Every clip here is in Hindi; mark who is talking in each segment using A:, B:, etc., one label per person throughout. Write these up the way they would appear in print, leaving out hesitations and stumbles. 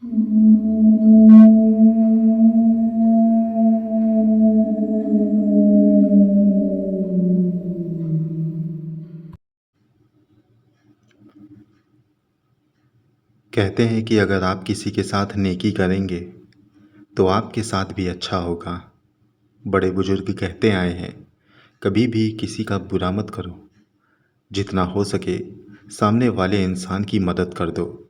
A: कहते हैं कि अगर आप किसी के साथ नेकी करेंगे तो आपके साथ भी अच्छा होगा। बड़े बुजुर्ग कहते आए हैं, कभी भी किसी का बुरा मत करो। जितना हो सके सामने वाले इंसान की मदद कर दो।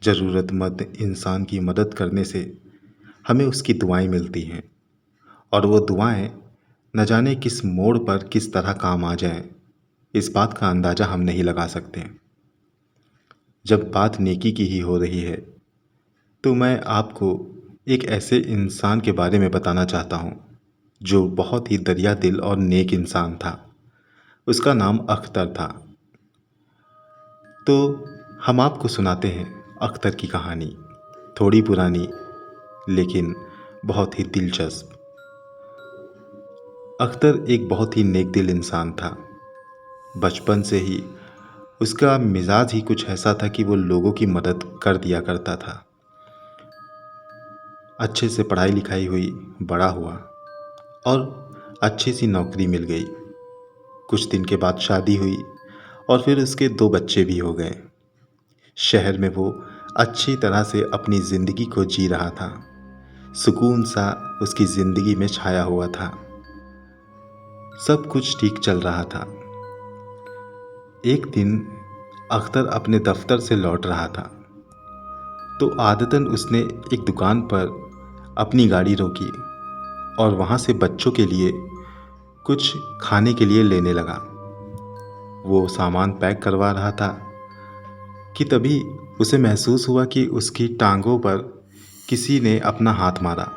A: ज़रूरतमंद इंसान की मदद करने से हमें उसकी दुआएं मिलती हैं, और वो दुआएं न जाने किस मोड़ पर किस तरह काम आ जाएं, इस बात का अंदाज़ा हम नहीं लगा सकते। जब बात नेकी की ही हो रही है तो मैं आपको एक ऐसे इंसान के बारे में बताना चाहता हूँ जो बहुत ही दरिया दिल और नेक इंसान था। उसका नाम अख्तर था। तो हम आपको सुनाते हैं अख्तर की कहानी, थोड़ी पुरानी लेकिन बहुत ही दिलचस्प। अख्तर एक बहुत ही नेक दिल इंसान था। बचपन से ही उसका मिजाज ही कुछ ऐसा था कि वो लोगों की मदद कर दिया करता था। अच्छे से पढ़ाई लिखाई हुई, बड़ा हुआ और अच्छी सी नौकरी मिल गई। कुछ दिन के बाद शादी हुई और फिर उसके 2 बच्चे भी हो गए। शहर में वो अच्छी तरह से अपनी ज़िंदगी को जी रहा था। सुकून सा उसकी ज़िंदगी में छाया हुआ था। सब कुछ ठीक चल रहा था। एक दिन अख्तर अपने दफ्तर से लौट रहा था तो आदतन उसने एक दुकान पर अपनी गाड़ी रोकी और वहाँ से बच्चों के लिए कुछ खाने के लिए लेने लगा। वो सामान पैक करवा रहा था कि तभी उसे महसूस हुआ कि उसकी टांगों पर किसी ने अपना हाथ मारा।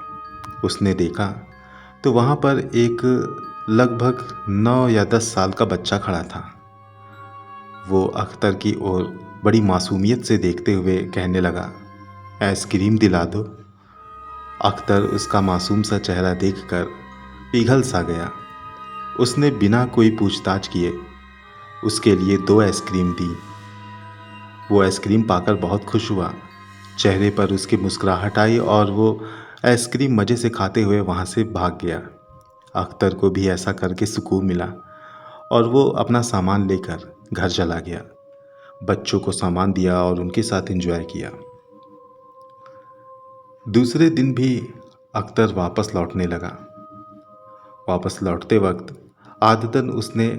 A: उसने देखा तो वहाँ पर एक लगभग 9 या 10 साल का बच्चा खड़ा था। वो अख्तर की ओर बड़ी मासूमियत से देखते हुए कहने लगा, आइसक्रीम दिला दो। अख्तर उसका मासूम सा चेहरा देखकर पिघल सा गया। उसने बिना कोई पूछताछ किए उसके लिए 2 आइसक्रीम दी। वो आइसक्रीम पाकर बहुत खुश हुआ। चेहरे पर उसकी मुस्कुराहट आई और वो आइसक्रीम मज़े से खाते हुए वहाँ से भाग गया। अख्तर को भी ऐसा करके सुकून मिला और वो अपना सामान लेकर घर चला गया। बच्चों को सामान दिया और उनके साथ एंजॉय किया। दूसरे दिन भी अख्तर वापस लौटने लगा। वापस लौटते वक्त आदतन उसने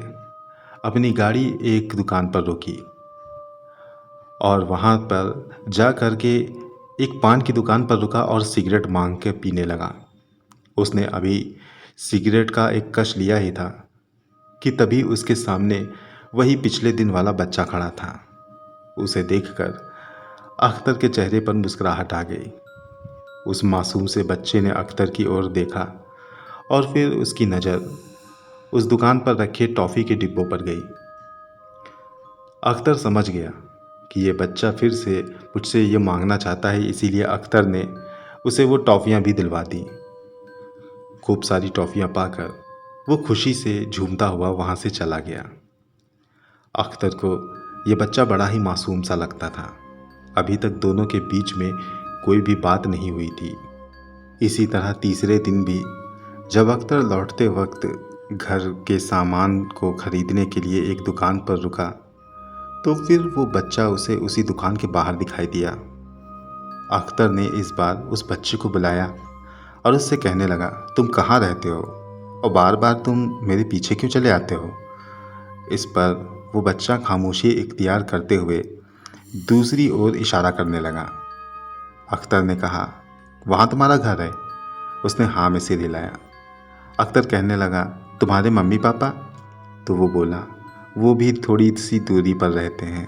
A: अपनी गाड़ी एक दुकान पर रोकी और वहाँ पर जा कर के एक पान की दुकान पर रुका और सिगरेट मांग के पीने लगा। उसने अभी सिगरेट का एक कश लिया ही था कि तभी उसके सामने वही पिछले दिन वाला बच्चा खड़ा था। उसे देखकर अख्तर के चेहरे पर मुस्कुराहट आ गई। उस मासूम से बच्चे ने अख्तर की ओर देखा और फिर उसकी नज़र उस दुकान पर रखे टॉफ़ी के डिब्बों पर गई। अख्तर समझ गया कि ये बच्चा फिर से मुझसे ये मांगना चाहता है, इसीलिए अख्तर ने उसे वो टॉफ़ियाँ भी दिलवा दी। खूब सारी टॉफ़ियाँ पाकर वो खुशी से झूमता हुआ वहाँ से चला गया। अख्तर को ये बच्चा बड़ा ही मासूम सा लगता था। अभी तक दोनों के बीच में कोई भी बात नहीं हुई थी। इसी तरह तीसरे दिन भी जब अख्तर लौटते वक्त घर के सामान को खरीदने के लिए एक दुकान पर रुका तो फिर वो बच्चा उसे उसी दुकान के बाहर दिखाई दिया। अख्तर ने इस बार उस बच्चे को बुलाया और उससे कहने लगा, तुम कहाँ रहते हो और बार बार तुम मेरे पीछे क्यों चले आते हो। इस पर वो बच्चा खामोशी इख्तियार करते हुए दूसरी ओर इशारा करने लगा। अख्तर ने कहा, वहाँ तुम्हारा घर है। उसने हाँ में सिर हिलाया। अख्तर कहने लगा, तुम्हारे मम्मी पापा। तो वो बोला, वो भी थोड़ी सी दूरी पर रहते हैं।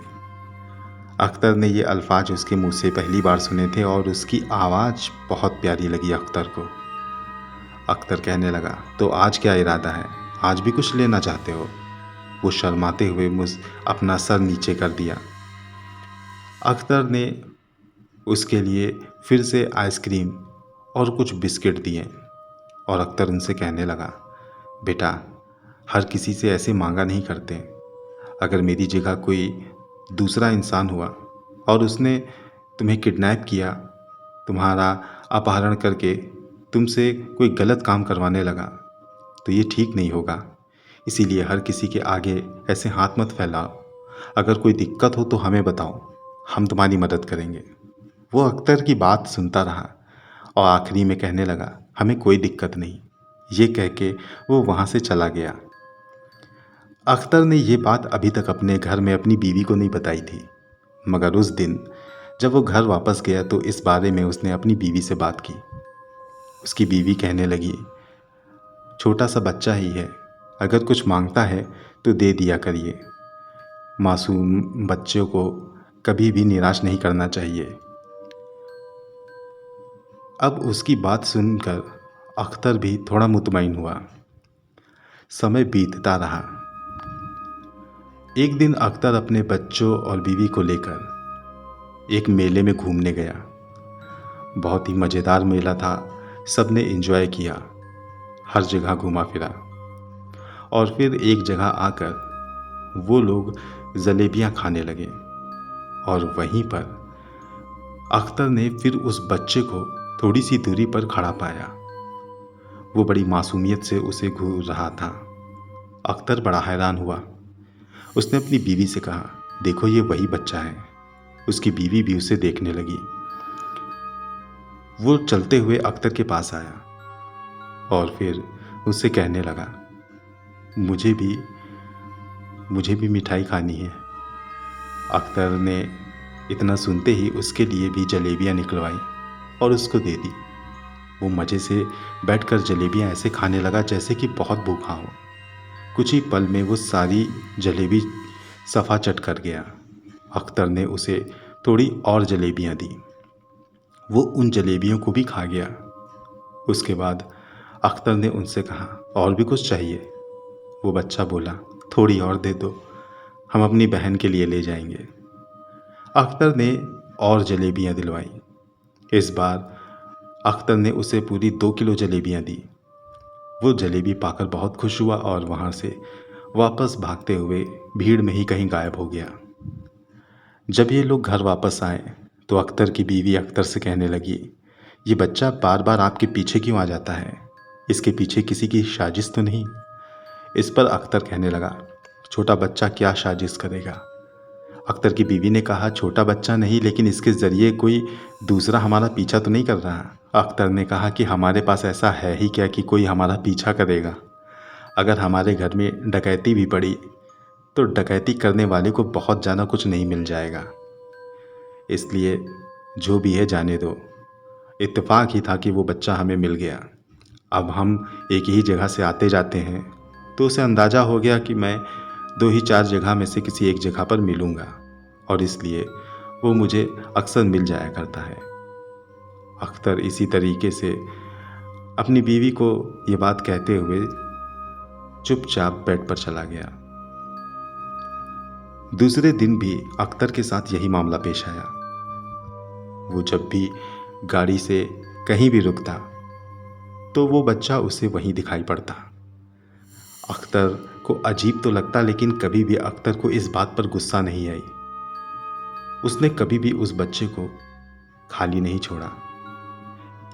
A: अख्तर ने ये अल्फाज उसके मुंह से पहली बार सुने थे और उसकी आवाज़ बहुत प्यारी लगी अख्तर को। अख्तर कहने लगा, तो आज क्या इरादा है, आज भी कुछ लेना चाहते हो। वो शर्माते हुए अपना सर नीचे कर दिया। अख्तर ने उसके लिए फिर से आइसक्रीम और कुछ बिस्किट दिए और अख्तर उनसे कहने लगा, बेटा, हर किसी से ऐसे मांगा नहीं करते। अगर मेरी जगह कोई दूसरा इंसान हुआ और उसने तुम्हें किडनैप किया तुम्हारा अपहरण करके तुमसे कोई गलत काम करवाने लगा तो ये ठीक नहीं होगा। इसीलिए हर किसी के आगे ऐसे हाथ मत फैलाओ। अगर कोई दिक्कत हो तो हमें बताओ, हम तुम्हारी मदद करेंगे। वो अख्तर की बात सुनता रहा और आखिरी में कहने लगा, हमें कोई दिक्कत नहीं। ये कह के वो वहाँ से चला गया। अख्तर ने ये बात अभी तक अपने घर में अपनी बीवी को नहीं बताई थी, मगर उस दिन जब वो घर वापस गया तो इस बारे में उसने अपनी बीवी से बात की। उसकी बीवी कहने लगी, छोटा सा बच्चा ही है, अगर कुछ मांगता है तो दे दिया करिए। मासूम बच्चों को कभी भी निराश नहीं करना चाहिए। अब उसकी बात सुनकर अख्तर भी थोड़ा मुतमईन हुआ। समय बीतता रहा। एक दिन अख्तर अपने बच्चों और बीवी को लेकर एक मेले में घूमने गया। बहुत ही मज़ेदार मेला था। सबने एंजॉय किया, हर जगह घूमा फिरा और फिर एक जगह आकर वो लोग जलेबियां खाने लगे। और वहीं पर अख्तर ने फिर उस बच्चे को थोड़ी सी दूरी पर खड़ा पाया। वो बड़ी मासूमियत से उसे घूर रहा था। अख्तर बड़ा हैरान हुआ। उसने अपनी बीवी से कहा, देखो ये वही बच्चा है। उसकी बीवी भी उसे देखने लगी। वो चलते हुए अख्तर के पास आया और फिर उससे कहने लगा, मुझे भी मिठाई खानी है। अख्तर ने इतना सुनते ही उसके लिए भी जलेबियां निकलवाई और उसको दे दी। वो मज़े से बैठकर जलेबियां ऐसे खाने लगा जैसे कि बहुत भूखा हो। कुछ ही पल में वो सारी जलेबी सफ़ा चट कर गया। अख्तर ने उसे थोड़ी और जलेबियां दी। वो उन जलेबियों को भी खा गया। उसके बाद अख्तर ने उनसे कहा, और भी कुछ चाहिए? वो बच्चा बोला, थोड़ी और दे दो, हम अपनी बहन के लिए ले जाएंगे। अख्तर ने और जलेबियां दिलवाई। इस बार अख्तर ने उसे पूरी 2 किलो जलेबियां दी। वो जलेबी पाकर बहुत खुश हुआ और वहाँ से वापस भागते हुए भीड़ में ही कहीं गायब हो गया। जब ये लोग घर वापस आए तो अख्तर की बीवी अख्तर से कहने लगी, ये बच्चा बार बार आपके पीछे क्यों आ जाता है? इसके पीछे किसी की साजिश तो नहीं? इस पर अख्तर कहने लगा, छोटा बच्चा क्या साजिश करेगा? अख्तर की बीवी ने कहा, छोटा बच्चा नहीं, लेकिन इसके ज़रिए कोई दूसरा हमारा पीछा तो नहीं कर रहा? अख्तर ने कहा कि हमारे पास ऐसा है ही क्या कि कोई हमारा पीछा करेगा। अगर हमारे घर में डकैती भी पड़ी तो डकैती करने वाले को बहुत ज़्यादा कुछ नहीं मिल जाएगा। इसलिए जो भी है जाने दो। इत्तेफाक ही था कि वो बच्चा हमें मिल गया। अब हम एक ही जगह से आते जाते हैं तो उसे अंदाज़ा हो गया कि मैं 2 ही 4 जगह में से किसी एक जगह पर मिलूँगा और इसलिए वो मुझे अक्सर मिल जाया करता है। अख्तर इसी तरीके से अपनी बीवी को ये बात कहते हुए चुपचाप बेड पर चला गया। दूसरे दिन भी अख्तर के साथ यही मामला पेश आया। वो जब भी गाड़ी से कहीं भी रुकता तो वो बच्चा उसे वहीं दिखाई पड़ता। अख्तर को अजीब तो लगता, लेकिन कभी भी अख्तर को इस बात पर गुस्सा नहीं आई। उसने कभी भी उस बच्चे को खाली नहीं छोड़ा।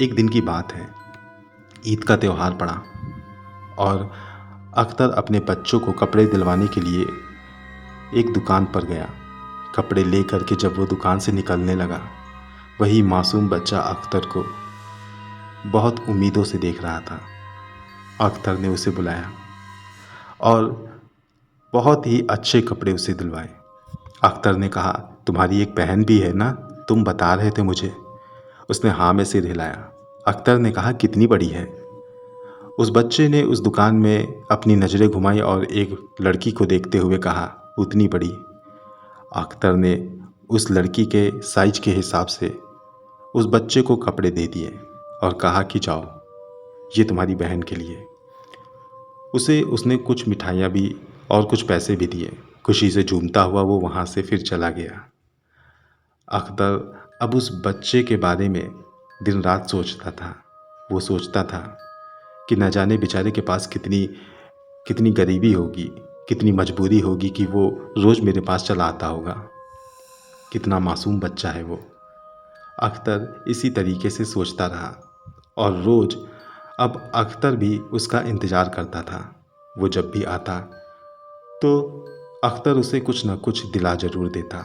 A: एक दिन की बात है, ईद का त्यौहार पड़ा और अख्तर अपने बच्चों को कपड़े दिलवाने के लिए एक दुकान पर गया। कपड़े ले करके जब वो दुकान से निकलने लगा, वही मासूम बच्चा अख्तर को बहुत उम्मीदों से देख रहा था। अख्तर ने उसे बुलाया और बहुत ही अच्छे कपड़े उसे दिलवाए। अख्तर ने कहा, तुम्हारी एक बहन भी है ना, तुम बता रहे थे मुझे। उसने हाँ में सिर हिलाया। अख्तर ने कहा, कितनी बड़ी है? उस बच्चे ने उस दुकान में अपनी नज़रें घुमाई और एक लड़की को देखते हुए कहा, उतनी बड़ी। अख्तर ने उस लड़की के साइज के हिसाब से उस बच्चे को कपड़े दे दिए और कहा कि जाओ, ये तुम्हारी बहन के लिए। उसने कुछ मिठाइयाँ भी और कुछ पैसे भी दिए। खुशी से झूमता हुआ वो वहाँ से फिर चला गया। अख्तर अब उस बच्चे के बारे में दिन रात सोचता था। वो सोचता था कि न जाने बेचारे के पास कितनी गरीबी होगी, कितनी मजबूरी होगी कि वो रोज़ मेरे पास चला आता होगा। कितना मासूम बच्चा है वो। अख्तर इसी तरीके से सोचता रहा और रोज़ अब अख्तर भी उसका इंतज़ार करता था। वो जब भी आता तो अख्तर उसे कुछ न कुछ दिला ज़रूर देता।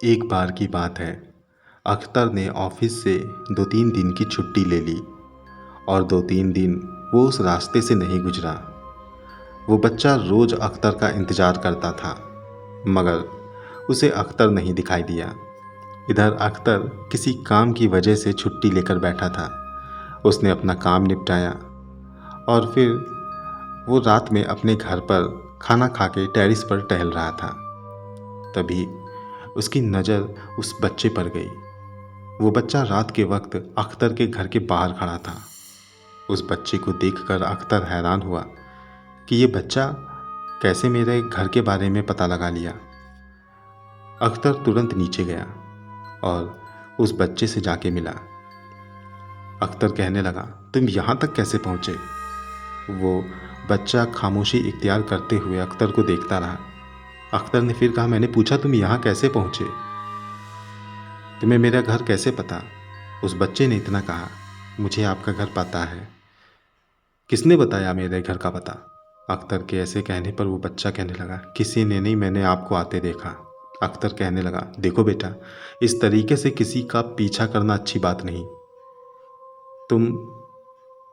A: एक बार की बात है, अख्तर ने ऑफिस से 2-3 दिन की छुट्टी ले ली और 2-3 दिन वो उस रास्ते से नहीं गुजरा। वो बच्चा रोज़ अख्तर का इंतज़ार करता था, मगर उसे अख्तर नहीं दिखाई दिया। इधर अख्तर किसी काम की वजह से छुट्टी लेकर बैठा था। उसने अपना काम निपटाया और फिर वो रात में अपने घर पर खाना खा के टेरेस पर टहल रहा था। तभी उसकी नज़र उस बच्चे पर गई। वो बच्चा रात के वक्त अख्तर के घर के बाहर खड़ा था। उस बच्चे को देखकर अख्तर हैरान हुआ कि ये बच्चा कैसे मेरे घर के बारे में पता लगा लिया। अख्तर तुरंत नीचे गया और उस बच्चे से जाके मिला। अख्तर कहने लगा, तुम यहाँ तक कैसे पहुँचे? वो बच्चा खामोशी इख्तियार करते हुए अख्तर को देखता रहा। अख्तर ने फिर कहा, मैंने पूछा तुम यहाँ कैसे पहुँचे? तुम्हें मेरा घर कैसे पता? उस बच्चे ने इतना कहा, मुझे आपका घर पता है। किसने बताया मेरे घर का पता? अख्तर के ऐसे कहने पर वो बच्चा कहने लगा, किसी ने नहीं, मैंने आपको आते देखा। अख्तर कहने लगा, देखो बेटा, इस तरीके से किसी का पीछा करना अच्छी बात नहीं। तुम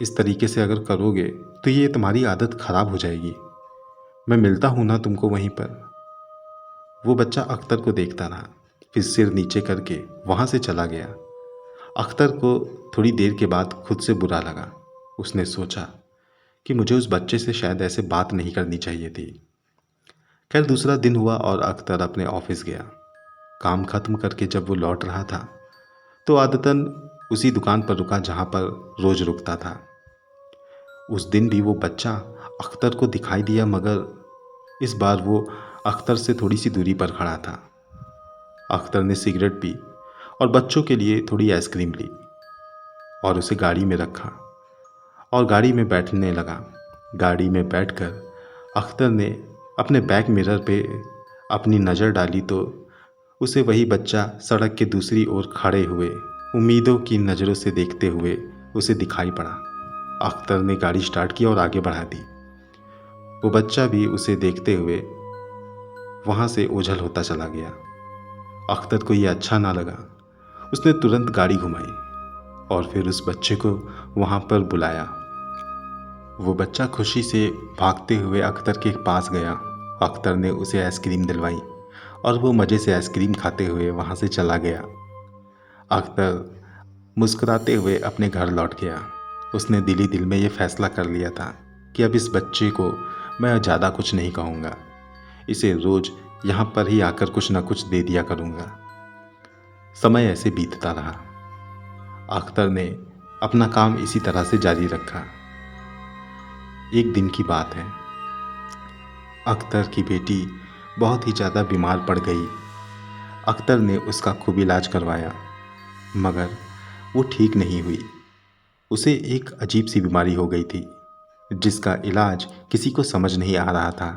A: इस तरीके से अगर करोगे तो ये तुम्हारी आदत ख़राब हो जाएगी। मैं मिलता हूँ ना तुमको वहीं पर। वो बच्चा अख्तर को देखता रहा, फिर सिर नीचे करके वहाँ से चला गया। अख्तर को थोड़ी देर के बाद खुद से बुरा लगा। उसने सोचा कि मुझे उस बच्चे से शायद ऐसे बात नहीं करनी चाहिए थी। खैर, दूसरा दिन हुआ और अख्तर अपने ऑफिस गया। काम ख़त्म करके जब वो लौट रहा था तो आदतन उसी दुकान पर रुका जहाँ पर रोज़ रुकता था। उस दिन भी वो बच्चा अख्तर को दिखाई दिया, मगर इस बार वो अख्तर से थोड़ी सी दूरी पर खड़ा था। अख्तर ने सिगरेट पी और बच्चों के लिए थोड़ी आइसक्रीम ली और उसे गाड़ी में रखा और गाड़ी में बैठने लगा। गाड़ी में बैठकर अख्तर ने अपने बैक मिरर पे अपनी नज़र डाली तो उसे वही बच्चा सड़क के दूसरी ओर खड़े हुए उम्मीदों की नज़रों से देखते हुए उसे दिखाई पड़ा। अख्तर ने गाड़ी स्टार्ट की और आगे बढ़ा दी। वो बच्चा भी उसे देखते हुए वहाँ से ओझल होता चला गया। अख्तर को ये अच्छा ना लगा। उसने तुरंत गाड़ी घुमाई और फिर उस बच्चे को वहाँ पर बुलाया। वो बच्चा खुशी से भागते हुए अख्तर के पास गया। अख्तर ने उसे आइसक्रीम दिलवाई और वो मज़े से आइसक्रीम खाते हुए वहाँ से चला गया। अख्तर मुस्कुराते हुए अपने घर लौट गया। उसने दिल ही दिल में ये फैसला कर लिया था कि अब इस बच्चे को मैं ज़्यादा कुछ नहीं कहूँगा। इसे रोज़ यहाँ पर ही आकर कुछ ना कुछ दे दिया करूँगा। समय ऐसे बीतता रहा। अख्तर ने अपना काम इसी तरह से जारी रखा। एक दिन की बात है, अख्तर की बेटी बहुत ही ज़्यादा बीमार पड़ गई। अख्तर ने उसका खूब इलाज करवाया, मगर वो ठीक नहीं हुई। उसे एक अजीब सी बीमारी हो गई थी जिसका इलाज किसी को समझ नहीं आ रहा था।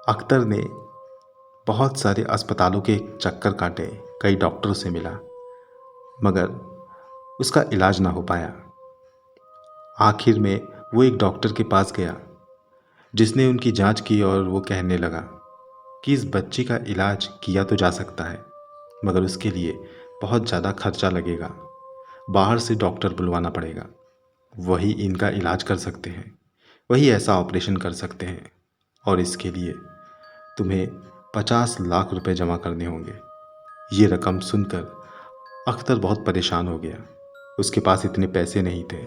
A: अख्तर ने बहुत सारे अस्पतालों के चक्कर काटे, कई डॉक्टरों से मिला, मगर उसका इलाज ना हो पाया। आखिर में वो एक डॉक्टर के पास गया जिसने उनकी जांच की और वो कहने लगा कि इस बच्चे का इलाज किया तो जा सकता है, मगर उसके लिए बहुत ज़्यादा खर्चा लगेगा। बाहर से डॉक्टर बुलवाना पड़ेगा, वही इनका इलाज कर सकते हैं, वही ऐसा ऑपरेशन कर सकते हैं और इसके लिए तुम्हें 50 लाख रुपए जमा करने होंगे। ये रकम सुनकर अख्तर बहुत परेशान हो गया। उसके पास इतने पैसे नहीं थे।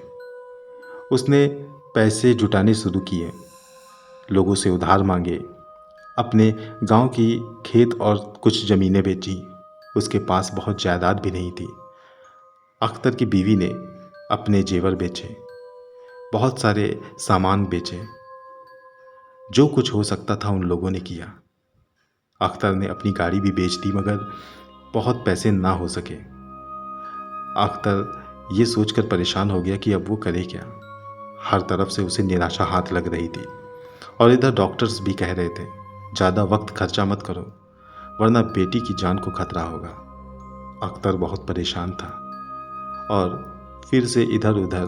A: उसने पैसे जुटाने शुरू किए, लोगों से उधार मांगे, अपने गांव की खेत और कुछ ज़मीनें बेची। उसके पास बहुत जायदाद भी नहीं थी। अख्तर की बीवी ने अपने जेवर बेचे, बहुत सारे सामान बेचे। जो कुछ हो सकता था उन लोगों ने किया। अख्तर ने अपनी गाड़ी भी बेच दी, मगर बहुत पैसे ना हो सके। अख्तर ये सोचकर परेशान हो गया कि अब वो करे क्या। हर तरफ से उसे निराशा हाथ लग रही थी और इधर डॉक्टर्स भी कह रहे थे, ज़्यादा वक्त खर्चा मत करो वरना बेटी की जान को खतरा होगा। अख्तर बहुत परेशान था और फिर से इधर उधर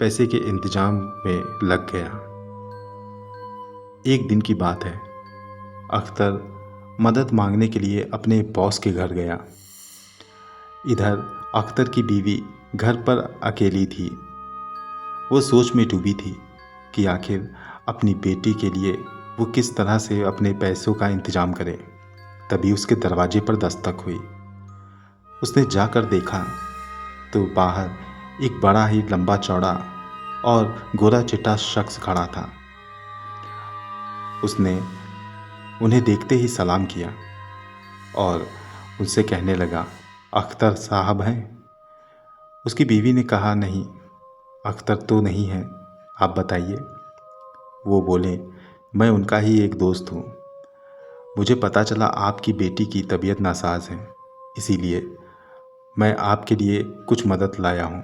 A: पैसे के इंतजाम में लग गया। एक दिन की बात है, अख्तर मदद मांगने के लिए अपने बॉस के घर गया। इधर अख्तर की बीवी घर पर अकेली थी। वो सोच में डूबी थी कि आखिर अपनी बेटी के लिए वो किस तरह से अपने पैसों का इंतजाम करे। तभी उसके दरवाजे पर दस्तक हुई। उसने जाकर देखा तो बाहर एक बड़ा ही लंबा चौड़ा और गोरा चिट्टा शख्स खड़ा था। उसने उन्हें देखते ही सलाम किया और उनसे कहने लगा, अख्तर साहब हैं? उसकी बीवी ने कहा, नहीं, अख्तर तो नहीं है, आप बताइए। वो बोले, मैं उनका ही एक दोस्त हूँ। मुझे पता चला आपकी बेटी की तबीयत नासाज है, इसीलिए मैं आपके लिए कुछ मदद लाया हूँ।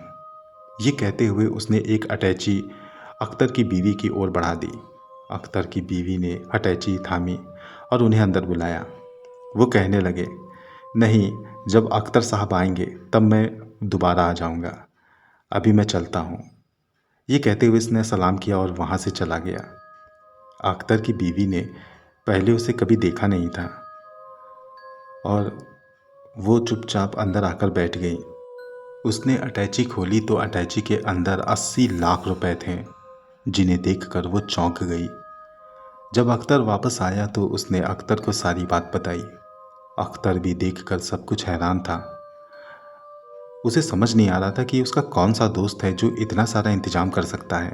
A: ये कहते हुए उसने एक अटैची अख्तर की बीवी की ओर बढ़ा दी। अख्तर की बीवी ने अटैची थामी और उन्हें अंदर बुलाया। वो कहने लगे, नहीं, जब अख्तर साहब आएंगे तब मैं दोबारा आ जाऊंगा, अभी मैं चलता हूँ। ये कहते हुए उसने सलाम किया और वहाँ से चला गया। अख्तर की बीवी ने पहले उसे कभी देखा नहीं था और वो चुपचाप अंदर आकर बैठ गई। उसने अटैची खोली तो अटैची के अंदर 80 लाख रुपए थे, जिन्हें देखकर वो चौंक गई। जब अख्तर वापस आया तो उसने अख्तर को सारी बात बताई। अख्तर भी देखकर सब कुछ हैरान था। उसे समझ नहीं आ रहा था कि उसका कौन सा दोस्त है जो इतना सारा इंतजाम कर सकता है।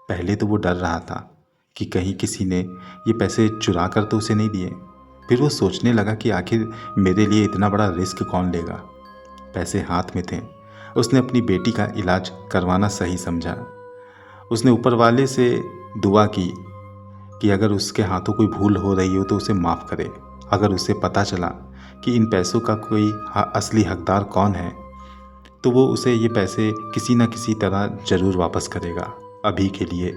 A: पहले तो वो डर रहा था कि कहीं किसी ने ये पैसे चुरा कर तो उसे नहीं दिए। फिर वो सोचने लगा कि आखिर मेरे लिए इतना बड़ा रिस्क कौन लेगा। पैसे हाथ में थे, उसने अपनी बेटी का इलाज करवाना सही समझा। उसने ऊपर वाले से दुआ की कि अगर उसके हाथों कोई भूल हो रही हो तो उसे माफ़ करे। अगर उसे पता चला कि इन पैसों का कोई असली हकदार कौन है तो वो उसे ये पैसे किसी न किसी तरह ज़रूर वापस करेगा। अभी के लिए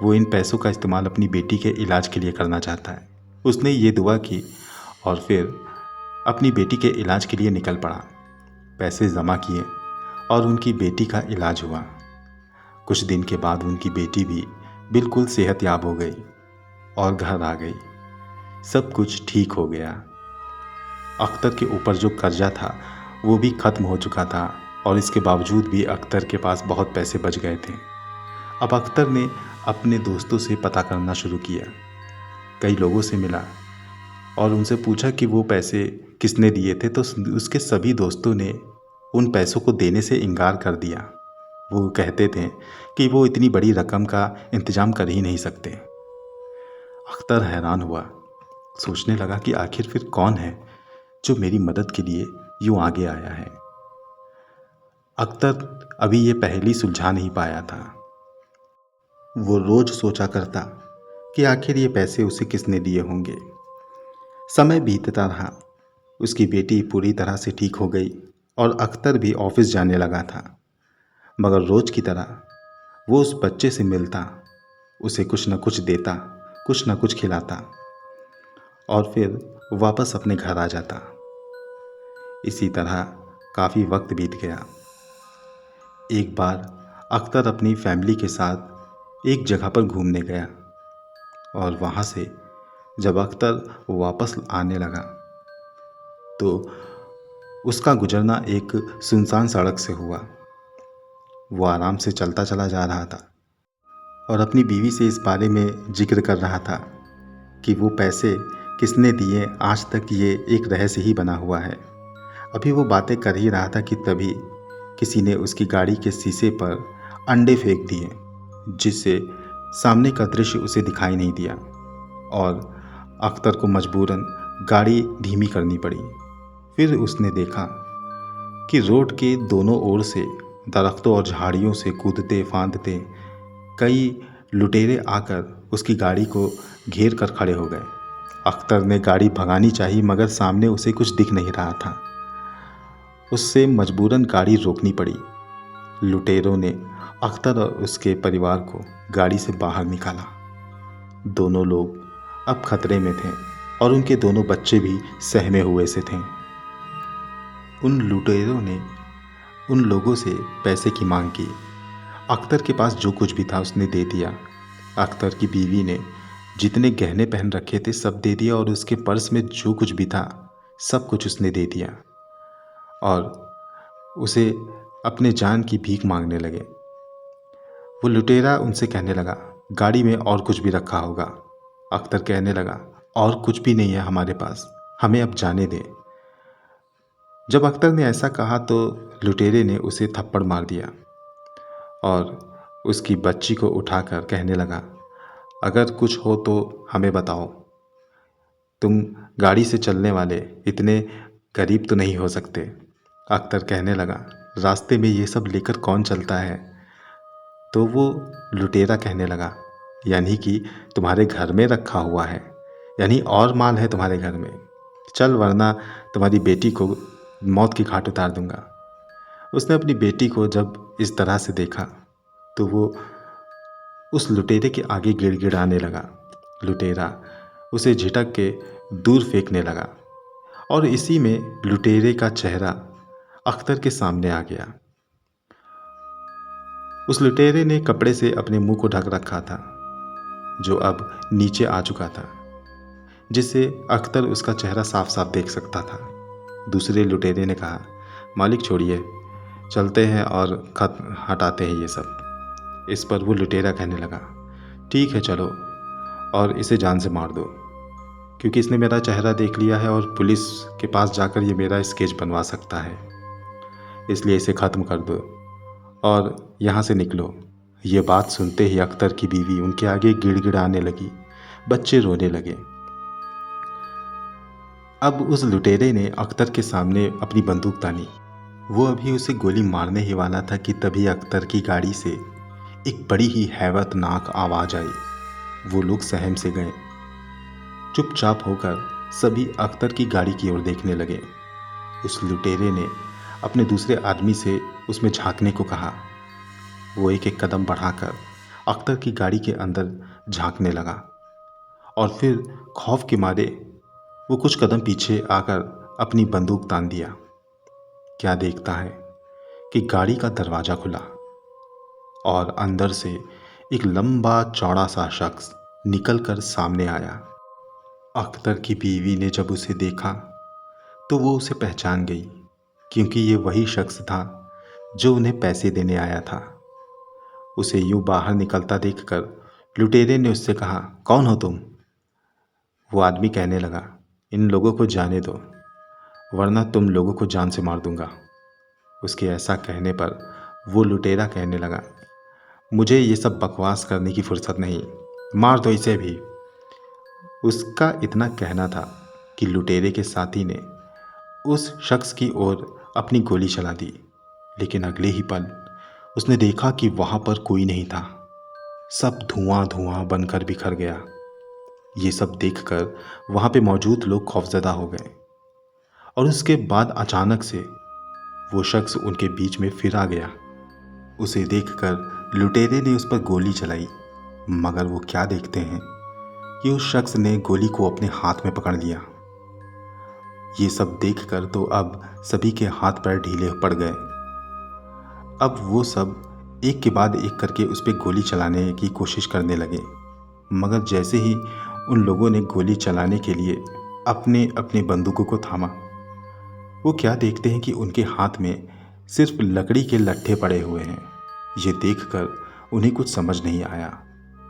A: वो इन पैसों का इस्तेमाल अपनी बेटी के इलाज के लिए करना चाहता है। उसने ये दुआ की और फिर अपनी बेटी के इलाज के लिए निकल पड़ा। पैसे जमा किए और उनकी बेटी का इलाज हुआ। कुछ दिन के बाद उनकी बेटी भी बिल्कुल सेहतयाब हो गई और घर आ गई। सब कुछ ठीक हो गया। अख्तर के ऊपर जो कर्जा था वो भी ख़त्म हो चुका था और इसके बावजूद भी अख्तर के पास बहुत पैसे बच गए थे। अब अख्तर ने अपने दोस्तों से पता करना शुरू किया। कई लोगों से मिला और उनसे पूछा कि वो पैसे किसने दिए थे, तो उसके सभी दोस्तों ने उन पैसों को देने से इनकार कर दिया। वो कहते थे कि वो इतनी बड़ी रकम का इंतजाम कर ही नहीं सकते। अख्तर हैरान हुआ, सोचने लगा कि आखिर फिर कौन है जो मेरी मदद के लिए यूं आगे आया है। अख्तर अभी ये पहेली सुलझा नहीं पाया था। वो रोज सोचा करता कि आखिर ये पैसे उसे किसने दिए होंगे। समय बीतता रहा। उसकी बेटी पूरी तरह से ठीक हो गई और अख्तर भी ऑफिस जाने लगा था। मगर रोज की तरह वो उस बच्चे से मिलता, उसे कुछ न कुछ देता, कुछ न कुछ खिलाता और फिर वापस अपने घर आ जाता। इसी तरह काफ़ी वक्त बीत गया। एक बार अख्तर अपनी फैमिली के साथ एक जगह पर घूमने गया और वहाँ से जब अख्तर वापस आने लगा तो उसका गुजरना एक सुनसान सड़क से हुआ। वो आराम से चलता चला जा रहा था और अपनी बीवी से इस बारे में जिक्र कर रहा था कि वो पैसे किसने दिए, आज तक ये एक रहस्य ही बना हुआ है। अभी वो बातें कर ही रहा था कि तभी किसी ने उसकी गाड़ी के शीशे पर अंडे फेंक दिए, जिससे सामने का दृश्य उसे दिखाई नहीं दिया और अख्तर को मजबूरन गाड़ी धीमी करनी पड़ी। फिर उसने देखा कि रोड के दोनों ओर से दरख्तों और झाड़ियों से कूदते फांदते कई लुटेरे आकर उसकी गाड़ी को घेर कर खड़े हो गए। अख्तर ने गाड़ी भगानी चाहिए मगर सामने उसे कुछ दिख नहीं रहा था। उससे मजबूरन गाड़ी रोकनी पड़ी। लुटेरों ने अख्तर और उसके परिवार को गाड़ी से बाहर निकाला। दोनों लोग अब खतरे में थे और उनके दोनों बच्चे भी सहमे हुए से थे। उन लुटेरों ने उन लोगों से पैसे की मांग की। अख्तर के पास जो कुछ भी था उसने दे दिया। अख्तर की बीवी ने जितने गहने पहन रखे थे सब दे दिया और उसके पर्स में जो कुछ भी था सब कुछ उसने दे दिया और उसे अपने जान की भीख मांगने लगे। वो लुटेरा उनसे कहने लगा, गाड़ी में और कुछ भी रखा होगा। अख्तर कहने लगा, और कुछ भी नहीं है हमारे पास, हमें अब जाने दें। जब अख्तर ने ऐसा कहा तो लुटेरे ने उसे थप्पड़ मार दिया और उसकी बच्ची को उठाकर कहने लगा, अगर कुछ हो तो हमें बताओ, तुम गाड़ी से चलने वाले इतने गरीब तो नहीं हो सकते। अख्तर कहने लगा, रास्ते में ये सब लेकर कौन चलता है। तो वो लुटेरा कहने लगा, यानी कि तुम्हारे घर में रखा हुआ है, यानी और माल है तुम्हारे घर में, चल वरना तुम्हारी बेटी को मौत की घाट उतार दूंगा। उसने अपनी बेटी को जब इस तरह से देखा तो वो उस लुटेरे के आगे गिड़गिड़ाने लगा। लुटेरा उसे झिटक के दूर फेंकने लगा और इसी में लुटेरे का चेहरा अख्तर के सामने आ गया। उस लुटेरे ने कपड़े से अपने मुंह को ढक रखा था जो अब नीचे आ चुका था, जिससे अख्तर उसका चेहरा साफ साफ देख सकता था। दूसरे लुटेरे ने कहा, मालिक छोड़िए, चलते हैं और खत हटाते हैं ये सब। इस पर वो लुटेरा कहने लगा, ठीक है चलो, और इसे जान से मार दो, क्योंकि इसने मेरा चेहरा देख लिया है और पुलिस के पास जाकर ये मेरा स्केच बनवा सकता है, इसलिए इसे ख़त्म कर दो और यहाँ से निकलो। ये बात सुनते ही अख्तर की बीवी उनके आगे गिड़गिड़ाने लगी, बच्चे रोने लगे। अब उस लुटेरे ने अख्तर के सामने अपनी बंदूक तानी। वो अभी उसे गोली मारने ही वाला था कि तभी अख्तर की गाड़ी से एक बड़ी ही हैबतनाक आवाज़ आई। वो लोग सहम से गए। चुपचाप होकर सभी अख्तर की गाड़ी की ओर देखने लगे। उस लुटेरे ने अपने दूसरे आदमी से उसमें झांकने को कहा। वो एक एक कदम बढ़ाकर अख्तर की गाड़ी के अंदर झांकने लगा और फिर खौफ के मारे वो कुछ कदम पीछे आकर अपनी बंदूक तान दिया। क्या देखता है कि गाड़ी का दरवाज़ा खुला और अंदर से एक लंबा चौड़ा सा शख्स निकलकर सामने आया। अख्तर की बीवी ने जब उसे देखा तो वो उसे पहचान गई, क्योंकि ये वही शख्स था जो उन्हें पैसे देने आया था। उसे यूं बाहर निकलता देखकर लुटेरे ने उससे कहा, कौन हो तुम। वो आदमी कहने लगा, इन लोगों को जाने दो वरना तुम लोगों को जान से मार दूंगा। उसके ऐसा कहने पर वो लुटेरा कहने लगा, मुझे ये सब बकवास करने की फुर्सत नहीं, मार दो इसे भी। उसका इतना कहना था कि लुटेरे के साथी ने उस शख्स की ओर अपनी गोली चला दी, लेकिन अगले ही पल उसने देखा कि वहाँ पर कोई नहीं था। सब धुआं धुआं बनकर बिखर गया। ये सब देखकर वहाँ पे मौजूद लोग खौफजदा हो गए और उसके बाद अचानक से वो शख्स उनके बीच में फिर आ गया। उसे देखकर लुटेरे ने उस पर गोली चलाई, मगर वो क्या देखते हैं कि उस शख्स ने गोली को अपने हाथ में पकड़ लिया। ये सब देखकर तो अब सभी के हाथ पैर ढीले पड़ गए। अब वो सब एक के बाद एक करके उस पर गोली चलाने की कोशिश करने लगे, मगर जैसे ही उन लोगों ने गोली चलाने के लिए अपने अपने बंदूकों को थामा, वो क्या देखते हैं कि उनके हाथ में सिर्फ लकड़ी के लट्ठे पड़े हुए हैं। ये देखकर उन्हें कुछ समझ नहीं आया।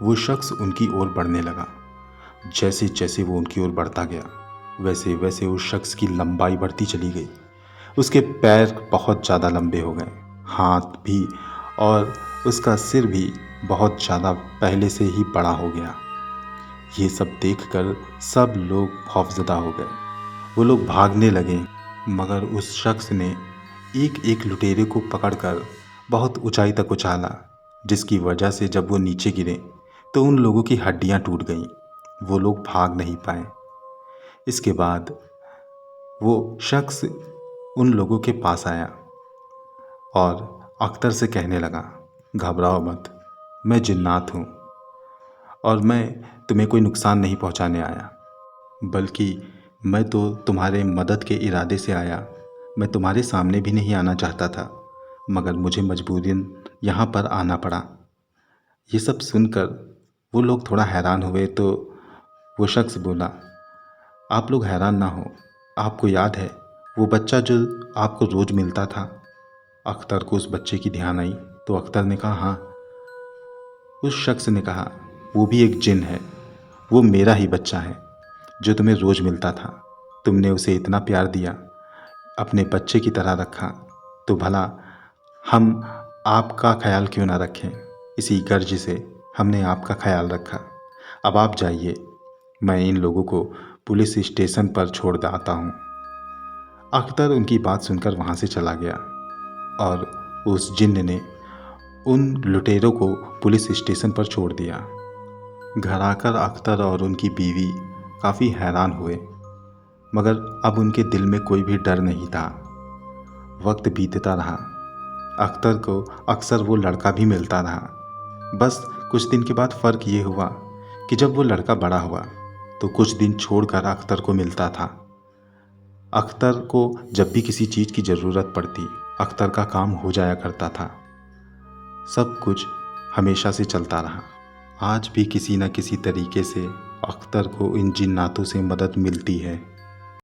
A: वो शख्स उनकी ओर बढ़ने लगा। जैसे जैसे वो उनकी ओर बढ़ता गया वैसे वैसे उस शख्स की लंबाई बढ़ती चली गई। उसके पैर बहुत ज़्यादा लंबे हो गए, हाथ भी, और उसका सिर भी बहुत ज़्यादा पहले से ही बड़ा हो गया। ये सब देखकर सब लोग खौफजदा हो गए। वो लोग भागने लगे, मगर उस शख्स ने एक एक लुटेरे को पकड़कर बहुत ऊंचाई तक उछाला, जिसकी वजह से जब वो नीचे गिरे तो उन लोगों की हड्डियां टूट गईं। वो लोग भाग नहीं पाए। इसके बाद वो शख्स उन लोगों के पास आया और अख्तर से कहने लगा, घबराओ मत, मैं जिन्नात हूँ और मैं तुम्हें कोई नुकसान नहीं पहुँचाने आया, बल्कि मैं तो तुम्हारे मदद के इरादे से आया मैं तुम्हारे सामने भी नहीं आना चाहता था, मगर मुझे मजबूरन यहाँ पर आना पड़ा। ये सब सुनकर वो लोग थोड़ा हैरान हुए तो वो शख्स बोला, आप लोग हैरान ना हो, आपको याद है वो बच्चा जो आपको रोज़ मिलता था? अख्तर को उस बच्चे की ध्यान आई तो अख्तर ने कहा, हाँ। उस शख्स ने कहा, वो भी एक जिन है, वो मेरा ही बच्चा है जो तुम्हें रोज़ मिलता था। तुमने उसे इतना प्यार दिया, अपने बच्चे की तरह रखा, तो भला हम आपका ख्याल क्यों ना रखें? इसी गर्ज से हमने आपका ख्याल रखा। अब आप जाइए, मैं इन लोगों को पुलिस स्टेशन पर छोड़ आता हूँ। अख्तर उनकी बात सुनकर वहाँ से चला गया और उस जिन्न ने उन लुटेरों को पुलिस स्टेशन पर छोड़ दिया। घर आकर अख्तर और उनकी बीवी काफ़ी हैरान हुए, मगर अब उनके दिल में कोई भी डर नहीं था। वक्त बीतता रहा, अख्तर को अक्सर वो लड़का भी मिलता रहा। बस कुछ दिन के बाद फ़र्क ये हुआ कि जब वो लड़का बड़ा हुआ तो कुछ दिन छोड़कर अख्तर को मिलता था। अख्तर को जब भी किसी चीज़ की ज़रूरत पड़ती, अख्तर का काम हो जाया करता था। सब कुछ हमेशा से चलता रहा। आज भी किसी न किसी तरीके से अख्तर को इन जिन्नातों से मदद मिलती है।